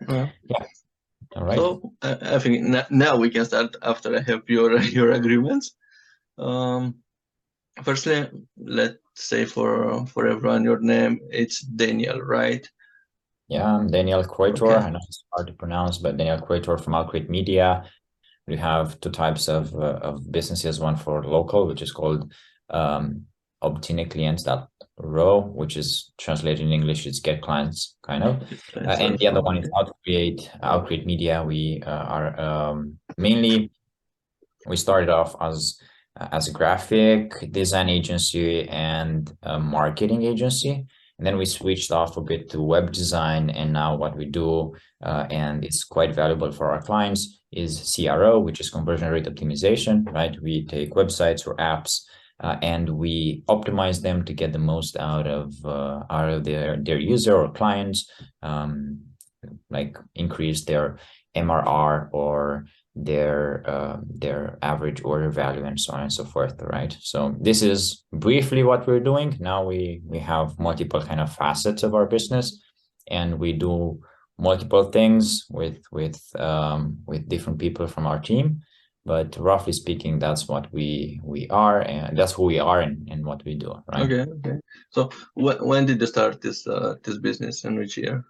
Yeah. Yeah. All right. So I think now we can start after I have your your agreements. Um, Firstly, let's say for everyone your name, it's Daniel, right? Yeah, I'm Daniel Croitor. Okay. I know it's hard to pronounce, but Daniel Croitor from OutCreate Media. We have two types of businesses, one for local, which is called obtain clients.ro, which is translated in English, it's get clients, kind of. It's clients And the other one is okay. OutCreate Media. We are mainly, we started off as a graphic design agency and a marketing agency. And then we switched off a bit to web design. And now what we do, and it's quite valuable for our clients, is CRO, which is conversion rate optimization, right? We take websites or apps and we optimize them to get the most out of their user or clients, like increase their MRR or their average order value and so on and so forth, right? So this is briefly what we're doing. Now we have multiple kind of facets of our business, and we do multiple things with different people from our team. But roughly speaking, that's what we are, and that's who we are, and what we do, right? Okay. Okay. So when did you start this business, and which year?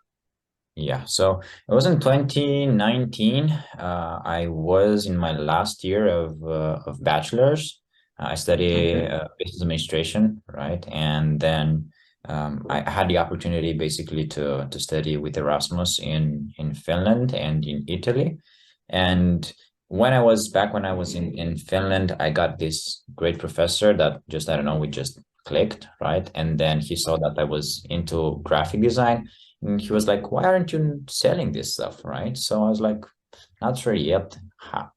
Yeah, so it was in 2019. I was in my last year of bachelor's. I study Okay. business administration, right? And then I had the opportunity basically to study with Erasmus in Finland and in Italy. And when I was in Finland, I got this great professor that just, I don't know, we just clicked, right? And then he saw that I was into graphic design. And he was like, why aren't you selling this stuff, right? So I was like, not sure yet.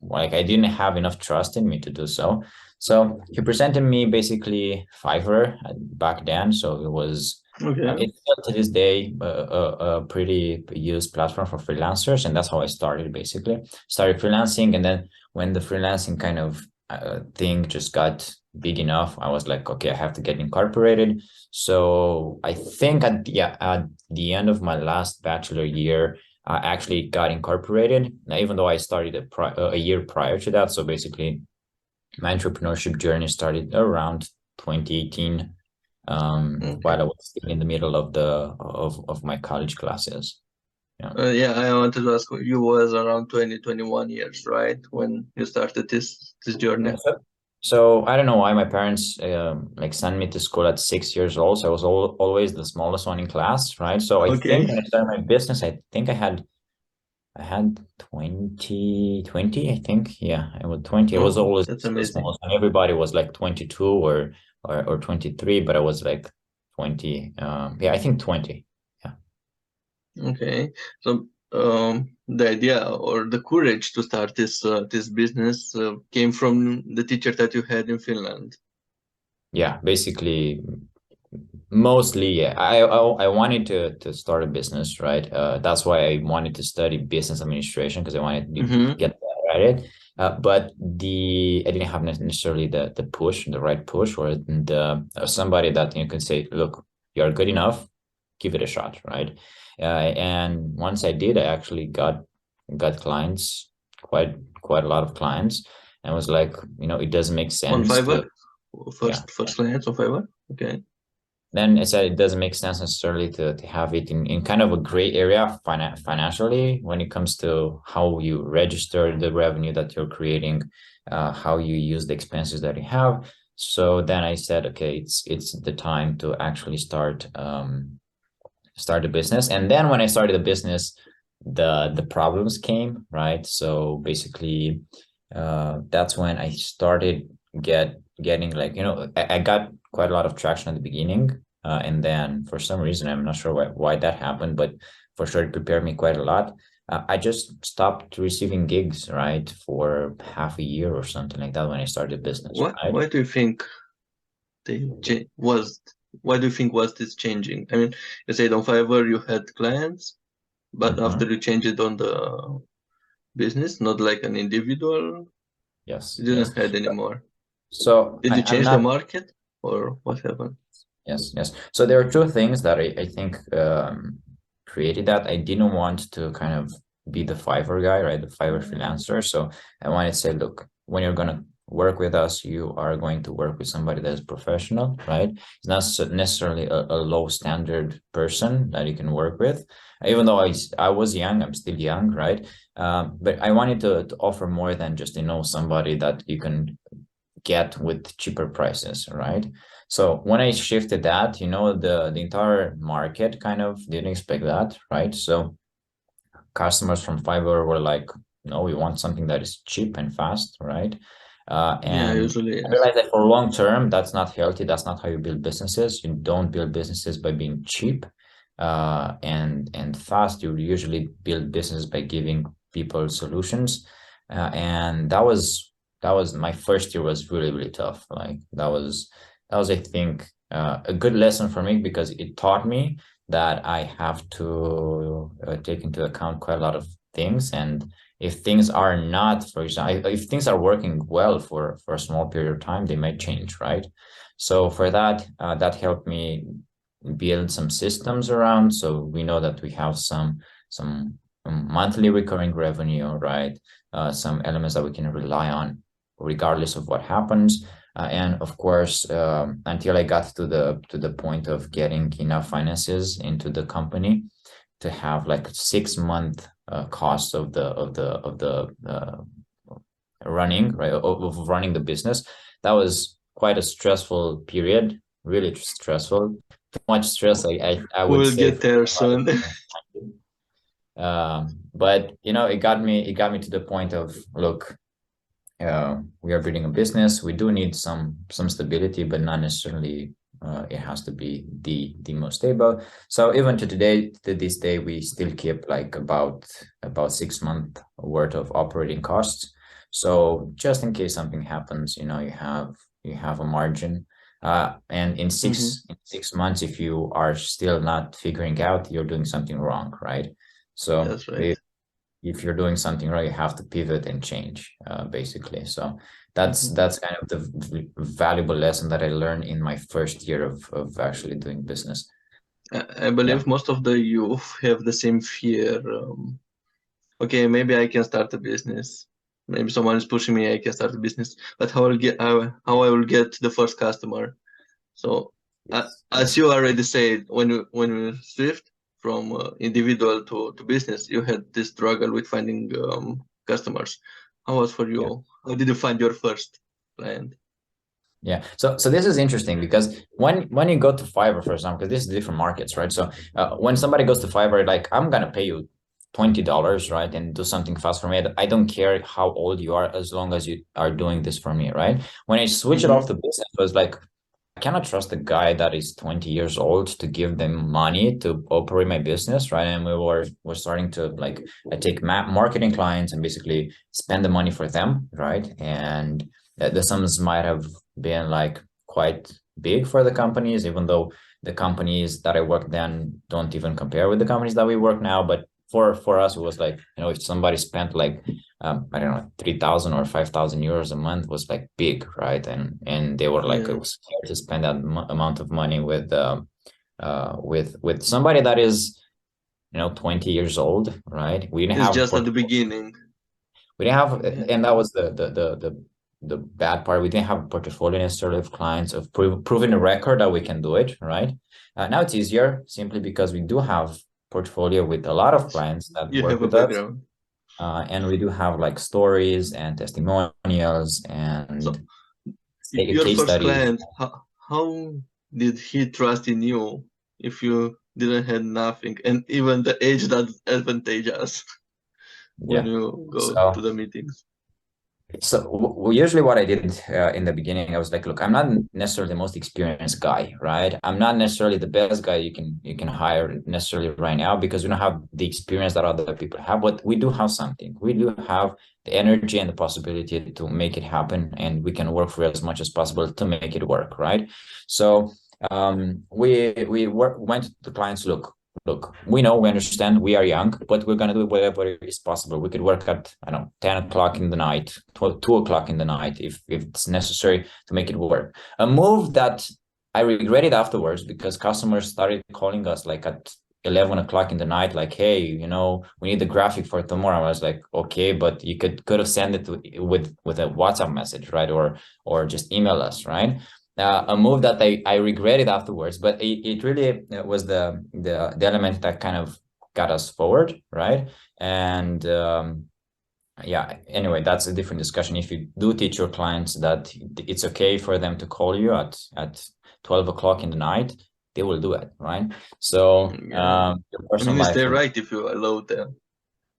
Like, I didn't have enough trust in me to do so. So he presented me basically Fiverr back then. So it was, Okay. it's still to this day a pretty used platform for freelancers. And that's how I started, basically. Started freelancing. And then when the freelancing kind of thing just got big enough, I was like, okay, I have to get incorporated. So I think at the end of my last bachelor year, I actually got incorporated. Now, even though I started a year prior to that. So basically, my entrepreneurship journey started around 2018, Okay. while I was still in the middle of of my college classes. Yeah. Yeah, I wanted to ask you was around 2021 years, right? When you started this Yeah. journey. So I don't know why my parents like sent me to school at 6 years old. So I was always the smallest one in class, right? So I Okay. think when I started my business, I think I had 20, I think. Yeah, I was 20. I was Oh, always that's the amazing. smallest. And everybody was like 22 or 23, but I was like 20. Yeah, I think 20. Yeah. Okay. So the idea or the courage to start this business came from the teacher that you had in Finland. Yeah, basically mostly, yeah. I wanted to start a business, right? That's why I wanted to study business administration because I wanted to Mm-hmm. get better at it. But I didn't have necessarily the push, the right push, or the somebody that you can say, look, you're good enough, give it a shot, right? And once I did, I actually got clients, quite a lot of clients, and was like, it doesn't make On sense to, Fiverr, yeah. first clients on Fiverr. Okay. Then I said it doesn't make sense necessarily to have it in kind of a gray area financially when it comes to how you register the revenue that you're creating, how you use the expenses that you have. So then I said, okay, it's the time to actually start a business. And then when I started the business, the problems came, right? So basically, that's when I started getting like, I got quite a lot of traction at the beginning, and then for some reason I'm not sure why that happened, but for sure it prepared me quite a lot. I just stopped receiving gigs, right, for half a year or something like that when I started business, What? right? Why do you think they was? Why do you think was this changing? I mean, you said on Fiverr you had clients, but after Mhm. you changed it on the business, not like an individual, Yes, you yes. didn't have anymore. So Did you I'm change the not. market or what happened? Yes, yes. So there are two things that I think created that, I didn't want to kind of be the Fiverr guy, right? The Fiverr freelancer. So I wanted to say, look, when you're going to work with us, you are going to work with somebody that is professional, right? It's not necessarily a low standard person that you can work with. Even though I was young, I'm still young, right? But I wanted to offer more than just, somebody that you can get with cheaper prices, right? So when I shifted that, the entire market kind of didn't expect that, right? So customers from Fiverr were like, no, we want something that is cheap and fast, right? Yeah, And usually I yes. realized that for long term, that's not healthy. That's not how you build businesses. You don't build businesses by being cheap and fast. You usually build business by giving people solutions. And that was my first year was really, really tough. Like that was I think a good lesson for me because it taught me that I have to take into account quite a lot of things. And if things are not, for example, if things are working well for a small period of time, they might change, right? So for that, that helped me build some systems around. So we know that we have some monthly recurring revenue, right? Some elements that we can rely on regardless of what happens. And of course, until I got to the point of getting enough finances into the company to have like 6 month cost of the running, right, of running the business. That was quite a stressful period, really stressful. Too much stress, I would We'll say. get there soon. But it got me to the point of, look, we are building a business. We do need some stability, but not necessarily it has to be the most stable. So even to this day, we still keep like about 6 months worth of operating costs. So just in case something happens, you have a margin. And in Mhm. six months, if you are still not figuring out, you're doing something wrong, right? So That's right. if you're doing something right, you have to pivot and change, basically. So that's Mhm. kind of the valuable lesson that I learned in my first year of actually doing business. I Yeah. believe most of the youth have the same fear. Okay, maybe I can start a business. Maybe someone is pushing me, I can start a business. But how I will get the first customer? So, Yes. as Yes. you already said, when you shift from individual to business, you had this struggle with finding customers. How was for Yeah. you? How did you find your first client? Yeah. So this is interesting because when you go to Fiverr, for example, because this is different markets, right? So when somebody goes to Fiverr, like I'm gonna pay you $20, right, and do something fast for me. I don't care how old you are as long as you are doing this for me, right? When I switch it off Mm-hmm. to business, it was like I cannot trust a guy that is 20 years old to give them money to operate my business, right? And we're starting to like I take marketing clients and basically spend the money for them, right? And the sums might have been like quite big for the companies, even though the companies that I worked then don't even compare with the companies that we work now. But for us, it was like, if somebody spent like I don't know, 3,000 or 5,000 euros a month was like big, right? And they were like, Yeah, it was scared to spend that amount of money with somebody that is 20 years old, right? We didn't it's have a just at the portfolio. beginning. We didn't have, Yeah. and that was the bad part. We didn't have a portfolio necessarily of clients of proving a record that we can do it, right? Now it's easier simply because we do have portfolio with a lot of clients that You work have a with us. background. And we do have like stories and testimonials So and your case first studies. client, how did he trust in you if you didn't have nothing? And even the age that advantageous when Yeah. you go to So the meetings. usually what I did in the beginning, I was like, look, I'm not necessarily the most experienced guy, right? I'm not necessarily the best guy you can hire necessarily right now because we don't have the experience that other people have, but we do have something. We do have the energy and the possibility to make it happen, and we can work for as much as possible to make it work, right? So went to clients, look, we know, we understand, we are young, but we're going to do whatever is possible. We could work at, I don't know, 10 o'clock in the night, 2 o'clock in the night, if it's necessary to make it work. A move that I regretted afterwards because customers started calling us like at 11 o'clock in the night, like, hey, you know, we need the graphic for tomorrow. I was like, okay, but you could have sent it with a WhatsApp message, right? Or just email us, right? A move that I regretted afterwards, but it really was the element that kind of got us forward, right? And yeah, anyway, that's a different discussion. If you do teach your clients that it's okay for them to call you at 12 o'clock in the night, they will do it, right? So Yeah. your I personal mean, it's life their will, right if you allow them.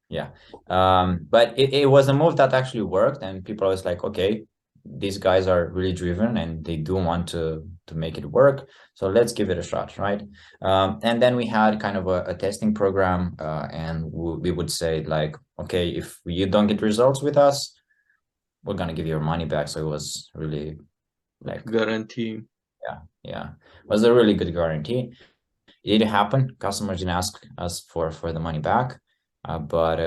yeah. But it was a move that actually worked, and people are always like, okay, these guys are really driven and they do want to make it work, so let's give it a shot, right? And then we had kind of a testing program, and we would say like, okay, if you don't get results with us, we're gonna give you your money back. So it was really like, Guarantee. yeah, it was a really good guarantee. It did happen. Customers didn't ask us for the money back, but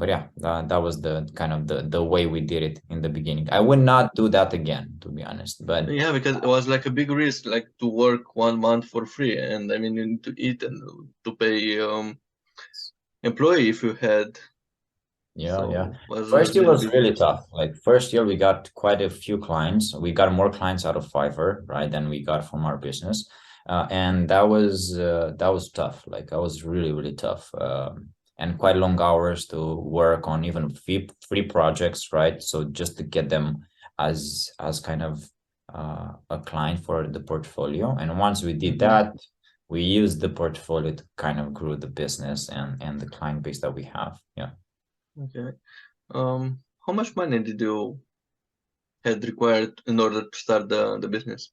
yeah, that was the kind of the way we did it in the beginning. I would not do that again, to be honest. But Yeah, because it was like a big risk, like to work 1 month for free, and I mean, you need to eat and to pay employee if you had. yeah. So was a First year little was bit really risky. tough. Like first year, we got quite a few clients. We got more clients out of Fiverr, right, than we got from our business, and that was tough. Like that was really tough, and quite long hours to work on even free projects, right? So just to get them as kind of a client for the portfolio. And once we did that, we used the portfolio to kind of grow the business and the client base that we have. Yeah. Okay. How much money did you had required in order to start the business?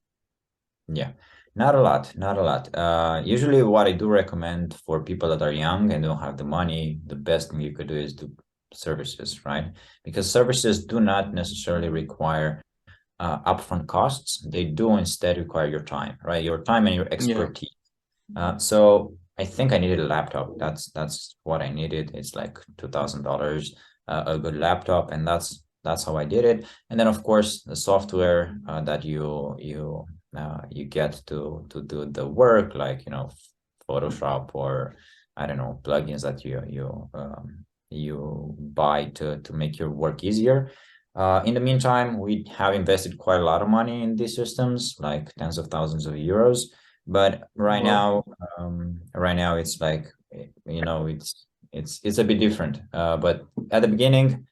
Yeah, not a lot, not a lot. Usually what I do recommend for people that are young and don't have the money, the best thing you could do is do services, right? Because services do not necessarily require upfront costs. They do instead require your time, right? Your time and your Yeah. expertise. So I think I needed a laptop. That's what I needed. It's like $2,000, a good laptop, and that's how I did it. And then of course the software that you get to do the work, like you know, Photoshop or I don't know, plugins that you buy to make your work easier. In the meantime, we have invested quite a lot of money in these systems, like tens of thousands of euros. But Wow. right now it's like, you know, it's a bit different. But at the beginning,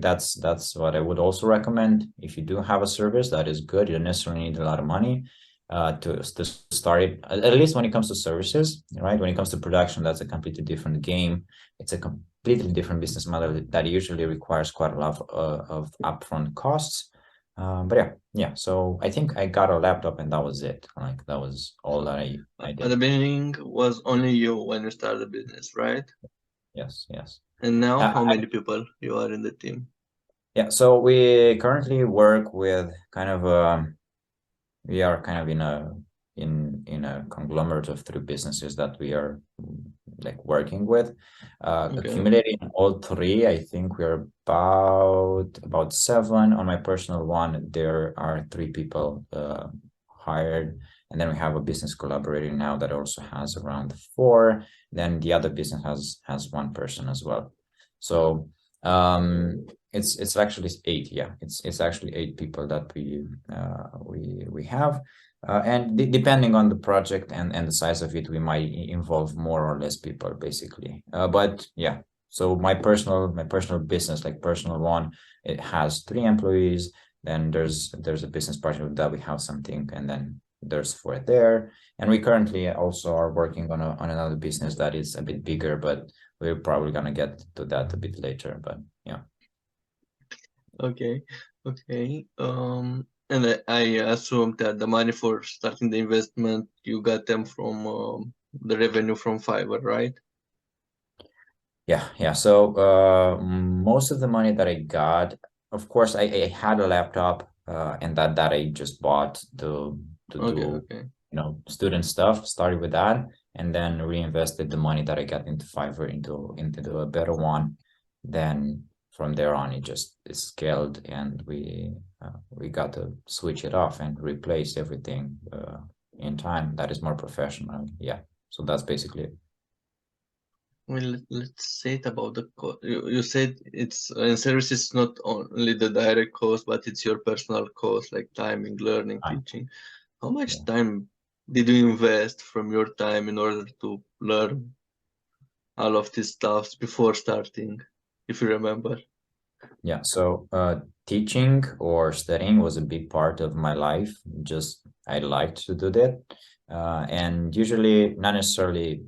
that's what I would also recommend. If you do have a service that is good, you don't necessarily need a lot of money to start it. At least when it comes to services, right? When it comes to production, that's a completely different game. It's a completely different business model that usually requires quite a lot of upfront costs. But yeah. So I think I got a laptop and that was it. Like that was all that I At the did. beginning was only you when you started the business, right? Yes. And now Uh, how many people you are in the team? yeah. So we currently work with kind of we are kind of in a conglomerate of three businesses that we are like working with. Okay. Accumulating all three, I think we're about seven. On my personal one, there are three people hired, and then we have a business collaborator now that also has around four. Then the other business has one person as well. So it's actually eight. Yeah, it's actually eight people that we have. And depending on the project and the size of it, we might involve more or less people, basically. But yeah, so my personal business, like personal one, it has three employees. Then there's a business partner that we have something, and then there's four there. And we currently also are working on another business that is a bit bigger, but we're probably gonna get to that a bit later. But yeah. Okay. Okay. And I assume that the money for starting the investment you got them from the revenue from Fiverr, right? Yeah. So most of the money that I got, of course, I had a laptop, and that I just bought to Okay. do, Okay. you know, student stuff. Started with that, and then reinvested the money that I got into Fiverr into a better one. Then from there on, it scaled, and we got to switch it off and replace everything in time that is more professional. Yeah. So that's basically it. Well, let's say it about the cost. You said it's in services, it's not only the direct cost, but it's your personal cost, like timing, learning, Right. teaching. How much Yeah. time did you invest from your time in order to learn all of these stuffs before starting, if you remember? Yeah, so teaching or studying was a big part of my life. Just I liked to do that. And usually not necessarily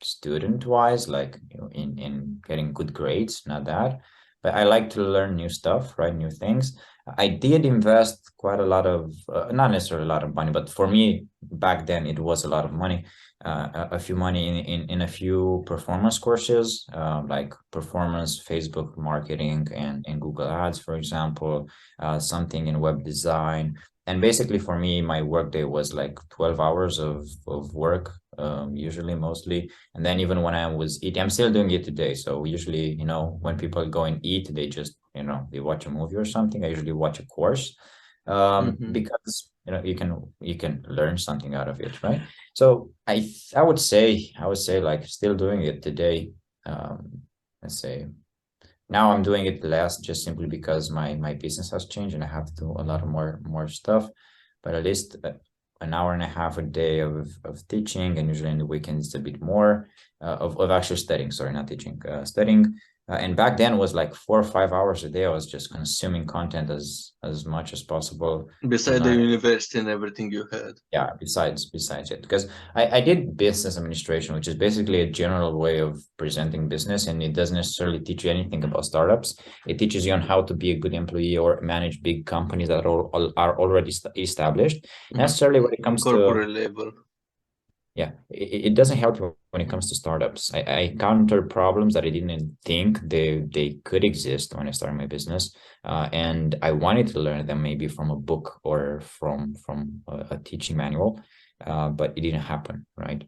student-wise, like in getting good grades, not that. But I like to learn new stuff, right? New things. I did invest quite a lot of, not necessarily a lot of money, but for me back then it was a lot of money. A few money in a few performance courses, like performance Facebook marketing and Google Ads, for example, something in web design. And basically for me, my workday was like 12 hours of work, usually mostly. And then even when I was eating, I'm still doing it today. So usually, when people go and eat, they just, they watch a movie or something. I usually watch a course, because you can learn something out of it, right? So I would say like still doing it today. Let's say now I'm doing it less just simply because my business has changed and I have to do a lot of more stuff. But at least an hour and a half a day of teaching, and usually in the weekends it's a bit more of actually studying. Sorry, not teaching, studying. And back then it was like 4 or 5 hours a day. I was just consuming content as much as possible to Beside the learn. university and everything you had. Yeah, besides it, because I did business administration, which is basically a general way of presenting business, and it doesn't necessarily teach you anything about startups. It teaches you on how to be a good employee or manage big companies that are already established. Necessarily when it In comes to, corporate level. yeah, it doesn't help you when it comes to startups. I encountered problems that I didn't think they could exist when I started my business, and I wanted to learn them maybe from a book or from a teaching manual, but it didn't happen, right?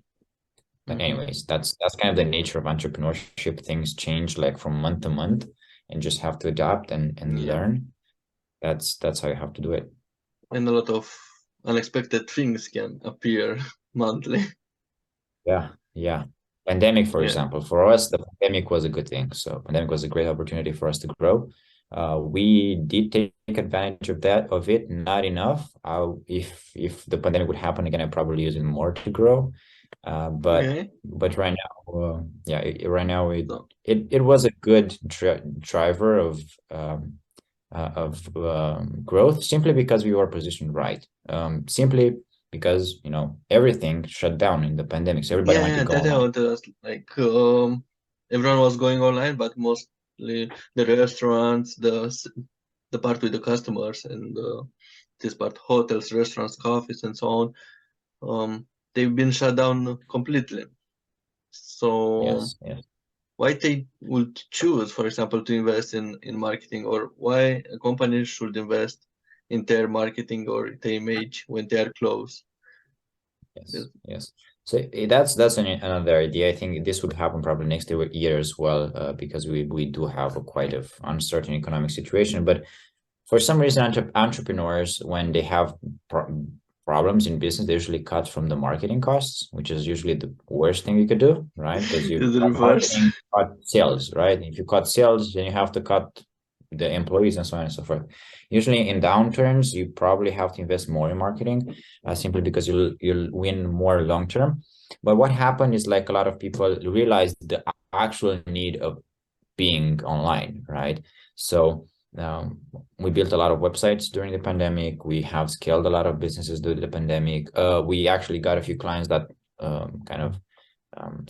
But anyways, that's kind of the nature of entrepreneurship. Things change like from month to month, and just have to adapt and Yeah. learn. That's how you have to do it. And a lot of unexpected things can appear monthly. Yeah. Pandemic, for Yeah. example, for us, the pandemic was a good thing. So pandemic was a great opportunity for us to grow. We did take advantage of it, not enough. If the pandemic would happen again, I'd probably use it more to grow. But Okay. right now, right now So, it was a good driver of growth, simply because we were positioned right. Simply because everything shut down in the pandemic, so everybody went to yeah, go that I online. wanted to ask. Like, everyone was going online, but mostly the restaurants, the part with the customers, and this part, hotels, restaurants, cafes, and so on. They've been shut down completely. So Yes, yes. why they would choose, for example, to invest in marketing, or why a company should invest in their marketing or their image when they are closed? Yes, yes. So that's another idea. I think this would happen probably next year as well, because we do have a quite of uncertain economic situation. But for some reason, entrepreneurs, when they have problems in business, they usually cut from the marketing costs, which is usually the worst thing you could do, right? Because you Is the cut reverse. marketing, cut sales, right? If you cut sales, then you have to cut the employees and so on and so forth. Usually in downturns, you probably have to invest more in marketing, simply because you'll win more long term. But what happened is, like, a lot of people realized the actual need of being online, right? So we built a lot of websites during the pandemic. We have scaled a lot of businesses during the pandemic. We actually got a few clients that kind of um,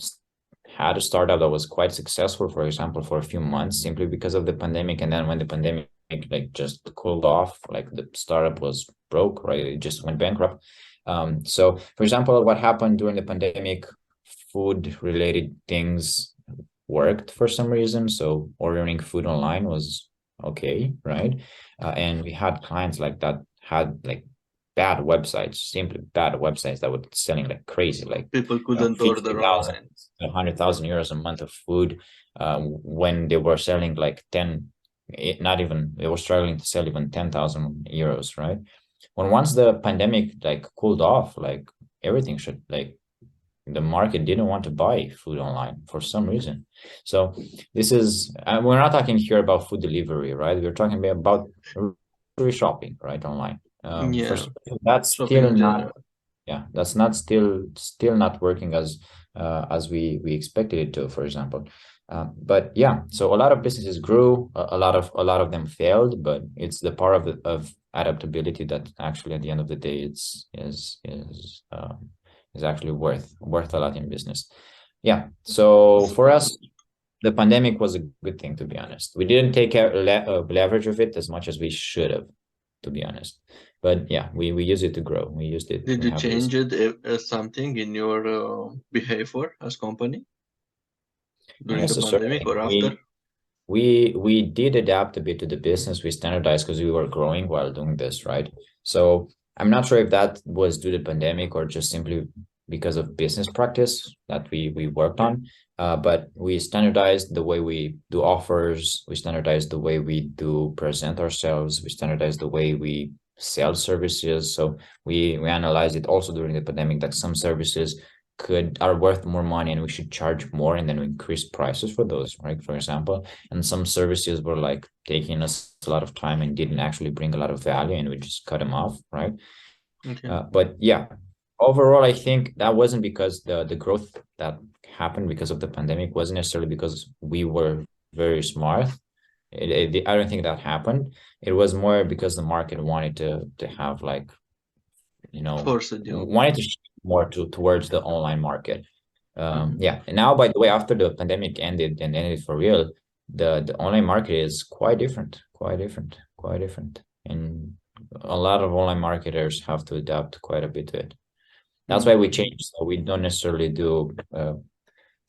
had a startup that was quite successful, for example, for a few months, simply because of the pandemic. And then when the pandemic like just cooled off, like the startup was broke, right? It just went bankrupt. So for example, what happened during the pandemic, food related things worked for some reason. So ordering food online was okay, right? And we had clients like that had like bad websites, simply bad websites that were selling like crazy, like People couldn't order 50,000, online. 100,000 euros a month of food, when they were selling like 10, not even, they were struggling to sell even 10,000 euros, right? Once the pandemic like cooled off, like everything should like the market didn't want to buy food online for some reason. So this is, we're not talking here about food delivery, right? We're talking about grocery shopping, right, online. Yeah, First, that's shopping still in not, general. yeah, that's not still not working as we expected it to, for example. But yeah, so a lot of businesses grew, a lot of them failed, but it's the part of adaptability that actually at the end of the day is actually worth a lot in business. Yeah. So for us, the pandemic was a good thing, to be honest. We didn't take leverage of it as much as we should have, to be honest. But yeah, we use it to grow. We used it. Did We you have this. change it something in your behavior as company Not during the pandemic necessarily. or after? We did adapt a bit to the business. We standardized because we were growing while doing this, right? So I'm not sure if that was due to the pandemic or just simply because of business practice that we worked on. But we standardized the way we do offers. We standardized the way we do present ourselves. We standardized the way we sell services. So we analyzed it also during the pandemic that some services are worth more money and we should charge more, and then we increase prices for those, right? For example, and some services were like taking us a lot of time and didn't actually bring a lot of value, and we just cut them off, right? Okay. But yeah, overall, I think that wasn't because the growth that happened because of the pandemic wasn't necessarily because we were very smart. I don't think that happened. It was more because the market wanted to have like, Forced you. wanted to shift more towards the online market. Mhm. Yeah, and now, by the way, after the pandemic ended for real, the online market is quite different, quite different, and a lot of online marketers have to adapt quite a bit to it. That's why we Mhm. changed. So we don't necessarily do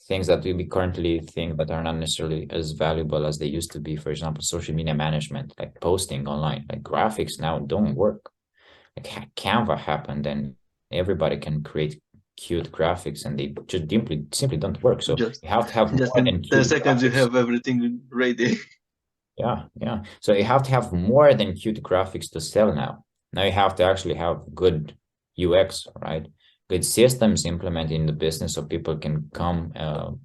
things that we currently think that are not necessarily as valuable as they used to be. For example, social media management, like posting online, like graphics now don't work. Like Canva happened, and everybody can create cute graphics, and they just simply don't work. So Just you have to have just more in than 10 cute seconds you graphics. have everything ready. Yeah, yeah. So you have to have more than cute graphics to sell now. Now you have to actually have good UX, right? Good systems implemented in the business so people can come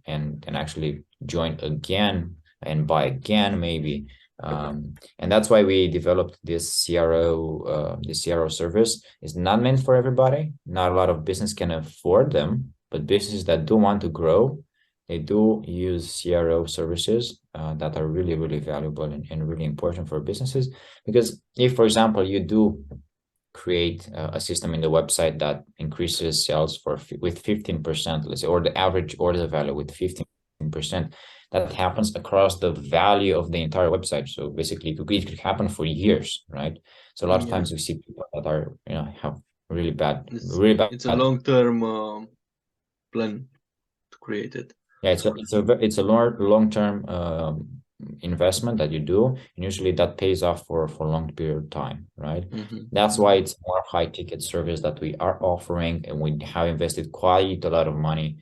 and actually join again and buy again, maybe. And that's why we developed this CRO service. It's not meant for everybody. Not a lot of business can afford them, but businesses that do want to grow, they do use CRO services that are really, really valuable and really important for businesses. Because if, for example, you do create a system in the website that increases sales with 15%, let's say, or the average order value with 15%, that happens across the value of the entire website. So basically, it could happen for years, right? So a lot of Yeah. times we see people that are, have really bad, It's really bad. it's a long-term plan to create it. Yeah, it's a long-term investment that you do, and usually that pays off for a long period of time, right? That's why Mhm. it's more high ticket service that we are offering, and we have invested quite a lot of money,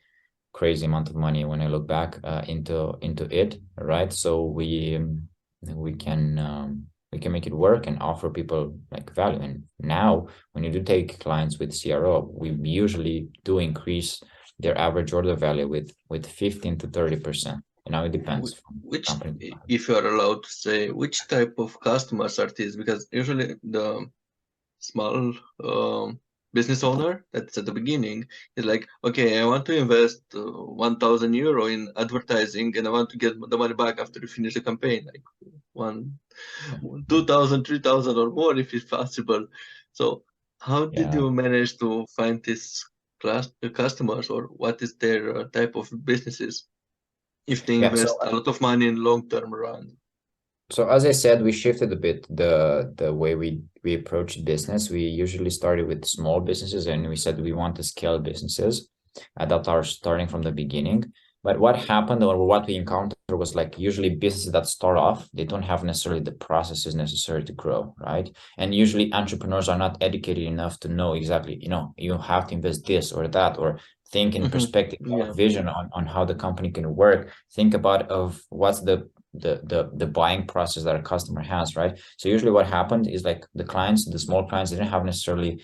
crazy amount of money when I look back into it, right? So we can make it work and offer people like value. And now when you do take clients with CRO, we usually do increase their average order value with 15 to 30%. And now it depends from Which, company to company. if you are allowed to say, which type of customers are these? Because usually the small business owner that's at the beginning is like, okay, I want to invest 1,000 euro in advertising and I want to get the money back after you finish the campaign, like one, Yeah, 2,000, 3,000 or more if it's possible. So how did yeah, you manage to find these customers, or what is their type of businesses if they yeah. invest a lot of money in long-term run? So as I said, we shifted a bit the way we approach business. We usually started with small businesses, and we said we want to scale businesses that are starting from the beginning. But what happened, or what we encountered, was like usually businesses that start off, they don't have necessarily the processes necessary to grow, right? And usually entrepreneurs are not educated enough to know exactly, you have to invest this or that, or think in perspective, Yeah. vision on how the company can work. Think about of what's the buying process that a customer has, right? So usually what happened is like the small clients didn't have necessarily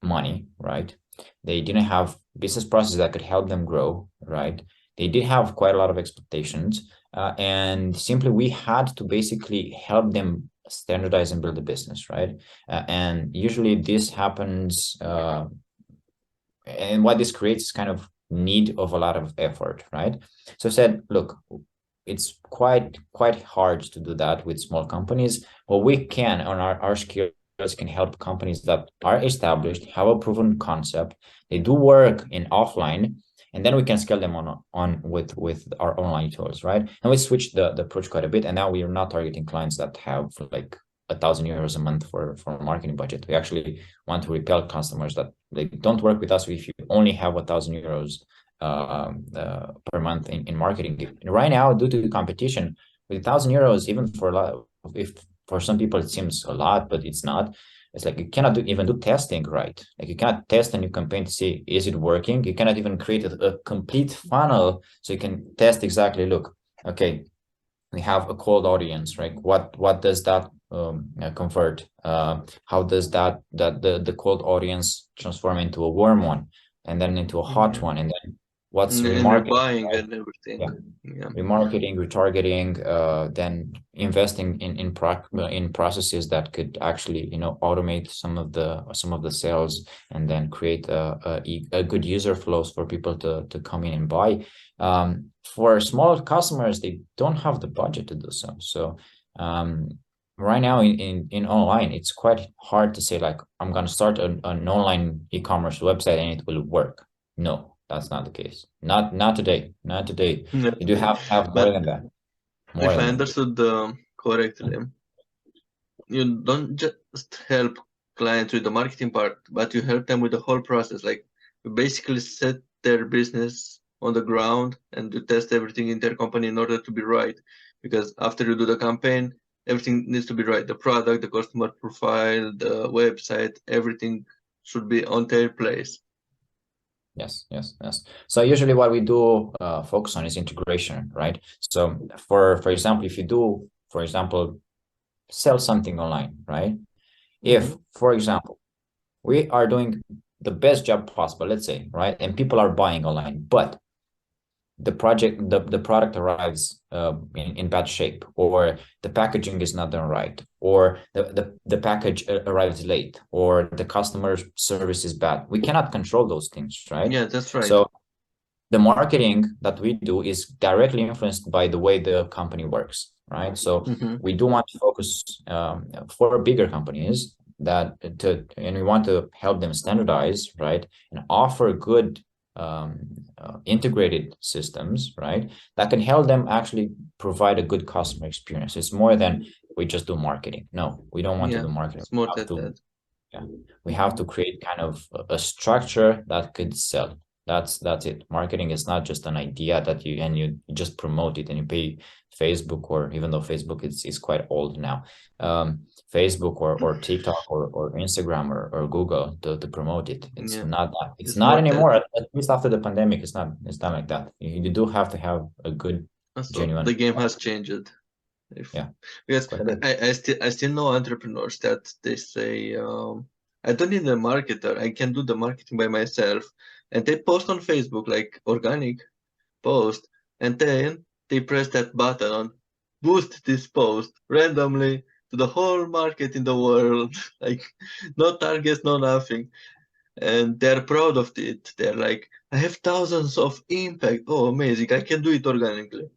money, right? They didn't have business processes that could help them grow, right? They did have quite a lot of expectations, and simply we had to basically help them standardize and build a business, right? And usually this happens, and what this creates is kind of need of a lot of effort, right? So I said, look, it's quite hard to do that with small companies. What we can on our skills can help companies that are established, have a proven concept, they do work in offline, and then we can scale them on with our online tools, right? And we switched the approach quite a bit, and now we are not targeting clients that have like €1,000 a month for marketing budget. We actually want to repel customers that they don't work with us if you only have €1,000 per month in marketing. And right now, due to the competition, with €1,000, even for a lot, if for some people it seems a lot, but it's not. It's like you cannot even do testing, right? Like you cannot test a new campaign to see is it working. You cannot even create a complete funnel so you can test exactly. Look, okay, we have a cold audience, right? What does that convert? How does that the cold audience transform into a warm one, and then into a hot one, and then what's and remarketing, buying right? and everything. Yeah. Remarketing, retargeting, then investing in processes that could actually automate some of the sales, and then create a good user flows for people to come in and buy. For small customers, they don't have the budget to do so. So right now in online, it's quite hard to say like I'm going to start an online e-commerce website and it will work. No. That's not the case. Not today. Not today. Yeah. You do have to have more But than that. if I understood correctly, you don't just help clients with the marketing part, but you help them with the whole process. Like you basically set their business on the ground and you test everything in their company in order to be right. Because after you do the campaign, everything needs to be right. The product, the customer profile, the website, everything should be on their place. Yes. So usually what we do focus on is integration, right? So for example, if you do, for example, sell something online, right? If, for example, we are doing the best job possible, let's say, right? And people are buying online, but the product arrives in bad shape, or the packaging is not done right, or the package arrives late, or the customer service is bad. We cannot control those things, right? Yeah, that's right. So the marketing that we do is directly influenced by the way the company works, right? So we do want to focus for bigger companies and we want to help them standardize, right, and offer good integrated systems, right, that can help them actually provide a good customer experience. It's more than we just do marketing. No, we don't want to do marketing. It's more than that. We have to create kind of a structure that could sell. That's it. Marketing is not just an idea that you just promote it and you pay Facebook, or even though Facebook is quite old now, Facebook or TikTok or Instagram or Google to promote it. It's not that. It's not anymore. At least after the pandemic, it's not like that. You do have to have a good genuine. The game has changed. Because I still know entrepreneurs that they say I don't need a marketer. I can do the marketing by myself. And they post on Facebook like organic post, and then they press that button on boost this post randomly to the whole market in the world. Like no targets, no nothing. And they're proud of it. They're like, I have thousands of impact. Oh, amazing. I can do it organically.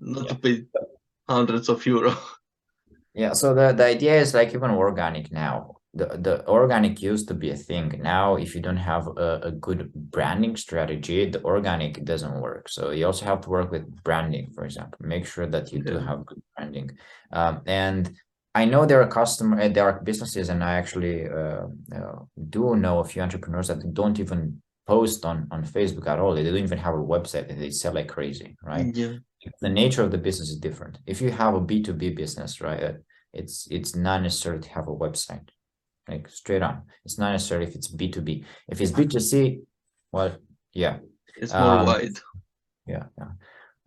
Not to pay hundreds of euros. Yeah, so the idea is like even organic now. The organic used to be a thing. Now, if you don't have a good branding strategy, the organic doesn't work. So you also have to work with branding, for example. Make sure that you do have good branding. And I know there are businesses, and I actually do know a few entrepreneurs that don't even post on Facebook at all. They don't even have a website, and they sell like crazy, right? Yeah. The nature of the business is different. If you have a B2B business, right, it's not necessary to have a website, like straight on. It's not necessary if it's B2B. If it's B2C, well, yeah, it's more wide. Yeah.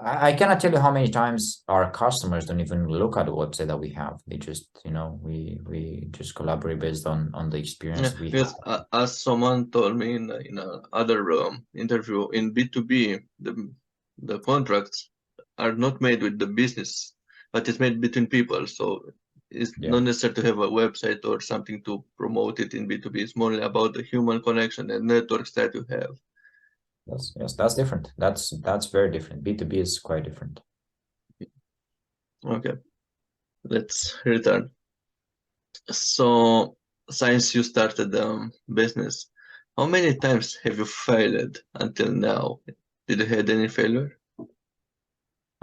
I cannot tell you how many times our customers don't even look at the website that we have. They just, we just collaborate based on the Yeah, experience we have. because as someone told me in a other interview, in B2B, the contracts are not made with the business, but it's made between people. So it's Yeah. not necessary to have a website or something to promote it in B2B. It's more about the human connection and networks that you have. Yes, that's different. That's very different. B2B is quite different. Okay, let's return. So since you started the business, how many times have you failed until now? Did you had any failure?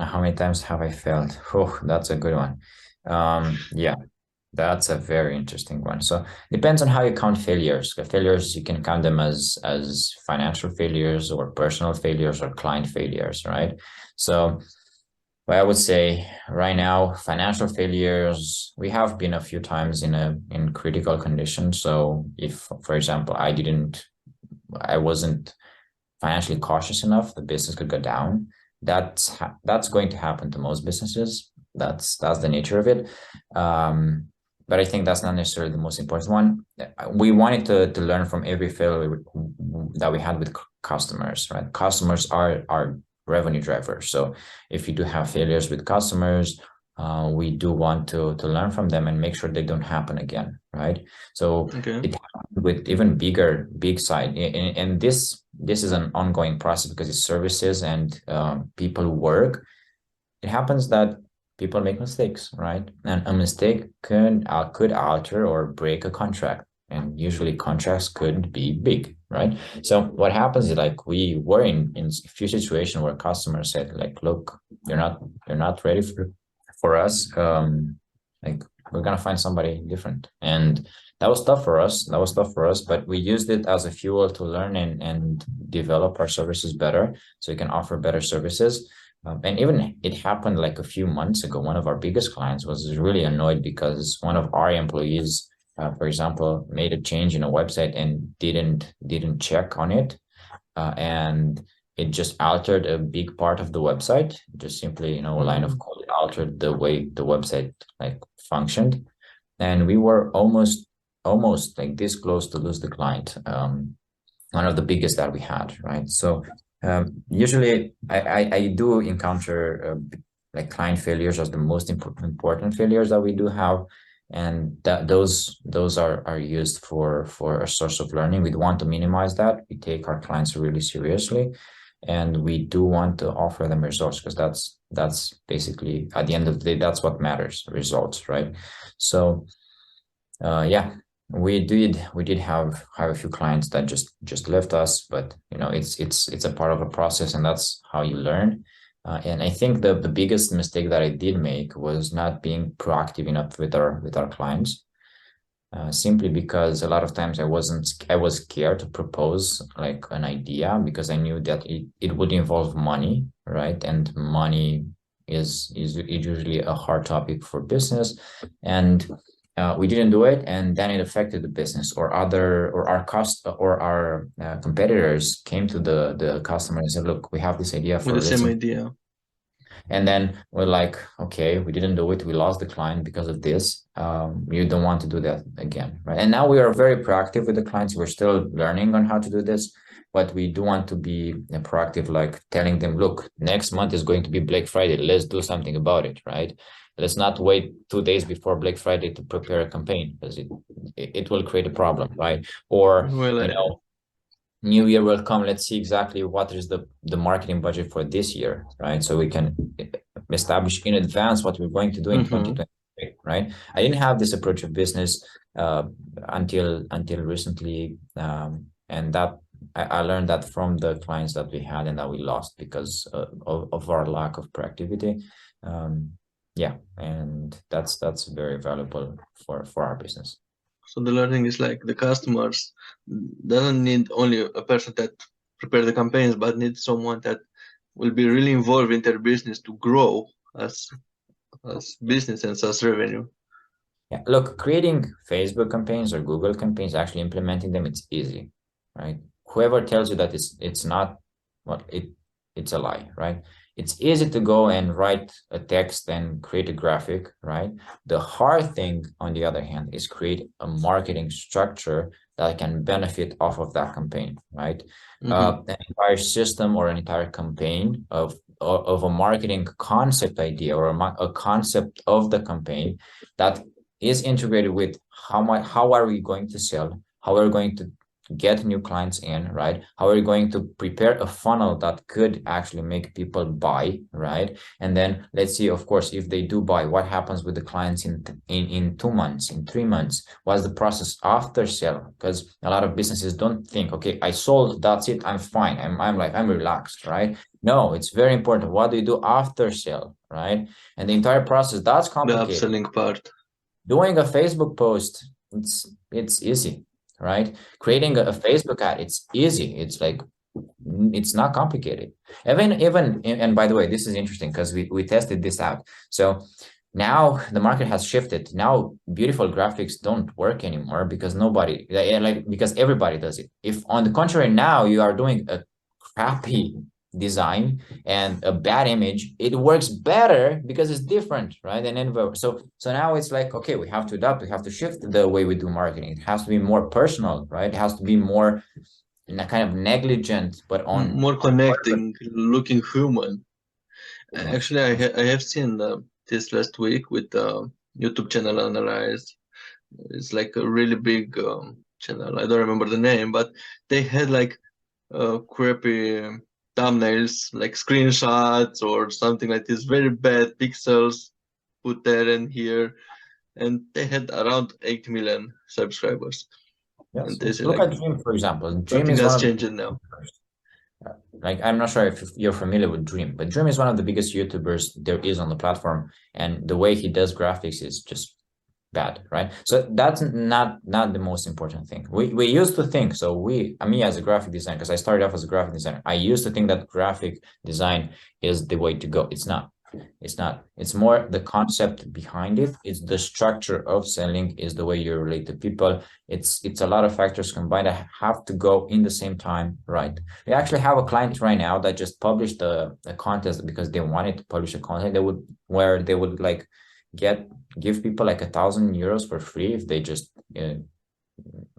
How many times have I failed? Oh, that's a good one. Yeah, that's a very interesting one. So depends on how you count failures. The failures, you can count them as financial failures or personal failures or client failures, right? So well, I would say right now, financial failures, we have been a few times in critical condition. So if, for example, I wasn't financially cautious enough, the business could go down. That's going to happen to most businesses. That's the nature of it. Um, but I think that's not necessarily the most important one. We wanted to learn from every failure that we had with customers, right? Customers are revenue drivers. So if you do have failures with customers, we do want to learn from them and make sure they don't happen again, right? So Okay. it happened with even big side, and this is an ongoing process because it's services and people work. It happens that people make mistakes, right? And a mistake could alter or break a contract, and usually contracts could be big, right? So what happens is like we were in a few situations where customers said like, look, you're not ready for us. Like we're gonna find somebody different, and that was tough for us. That was tough for us, but we used it as a fuel to learn and develop our services better, so we can offer better services. And even it happened like a few months ago. One of our biggest clients was really annoyed because one of our employees, for example, made a change in a website and didn't check on it, and it just altered a big part of the website. Just simply, a line of code altered the way the website like functioned, and we were almost like this close to lose the client. One of the biggest that we had, right? So usually I do encounter like client failures as the most important failures that we do have, and that those are used for a source of learning. We want to minimize that. We take our clients really seriously, and we do want to offer them results because that's basically at the end of the day that's what matters, results, right? So yeah, we did have a few clients that just left us, but it's a part of a process, and that's how you learn. And I think the biggest mistake that I did make was not being proactive enough with our clients, simply because a lot of times I was scared to propose like an idea because I knew that it would involve money, right? And money is usually a hard topic for business, and we didn't do it, and then it affected the business, or our competitors came to the customer and said, look, we have this idea With for the a same listing, idea. and then we're like, okay, we didn't do it. We lost the client because of this. You don't want to do that again, right? And now we are very proactive with the clients. We're still learning on how to do this, but we do want to be proactive, like telling them, look, next month is going to be Black Friday. Let's do something about it, right? Let's not wait 2 days before Black Friday to prepare a campaign because it will create a problem, right? Or, Well, new year will come, let's see exactly what is the marketing budget for this year, right? So we can establish in advance what we're going to do in 2023, right? I didn't have this approach of business until recently, and that I learned that from the clients that we had and that we lost because of our lack of proactivity. Yeah, and that's very valuable for our business. so the learning is like the customers doesn't need only a person that prepare the campaigns, but need someone that will be really involved in their business to grow as business and as revenue. Yeah, look, creating Facebook campaigns or Google campaigns, actually implementing them, it's easy, right? Whoever tells you that it's not, well, it's a lie, right? It's easy to go and write a text and create a graphic, right? The hard thing, on the other hand, is create a marketing structure that can benefit off of that campaign, right? An entire system or an entire campaign of a marketing concept idea or a concept of the campaign that is integrated with how are we going to sell, how are we going to get new clients in, right? How are you going to prepare a funnel that could actually make people buy, right? And then let's see, of course, if they do buy, what happens with the clients in 2 months, in 3 months? What's the process after sale? Because a lot of businesses don't think, okay, I sold, that's it, I'm fine. I'm relaxed, right? No, it's very important. What do you do after sale, right? And the entire process, that's complicated. The upselling part. Doing a Facebook post, it's easy, right? Creating a Facebook ad, it's easy. It's like, it's not complicated. And by the way, this is interesting because we tested this out. So now the market has shifted. Now beautiful graphics don't work anymore because because everybody does it. If on the contrary, now you are doing a crappy design and a bad image, it works better because it's different, right? And then so now it's like, okay, we have to adapt, we have to shift the way we do marketing. It has to be more personal, right? It has to be more kind of negligent, but on more connecting, looking human. Actually, I have seen this last week with YouTube channel analyzed. It's like a really big channel. I don't remember the name, but they had like crappy thumbnails, like screenshots or something like this, very bad pixels put there and here, and they had around 8 million subscribers. Yes. And this Look like, at Dream, for example. Dream is one changed now. Like, I'm not sure if you're familiar with Dream, but Dream is one of the biggest YouTubers there is on the platform, and the way he does graphics is just bad, right? So that's not the most important thing. We used to think, so me as a graphic designer, because I started off as a graphic designer, I used to think that graphic design is the way to go. It's not. It's more the concept behind it. It's the structure of selling, is the way you relate to people. It's a lot of factors combined that have to go in the same time, right? We actually have a client right now that just published a contest because they wanted to publish a content where they would like give people like 1,000 euros for free if they just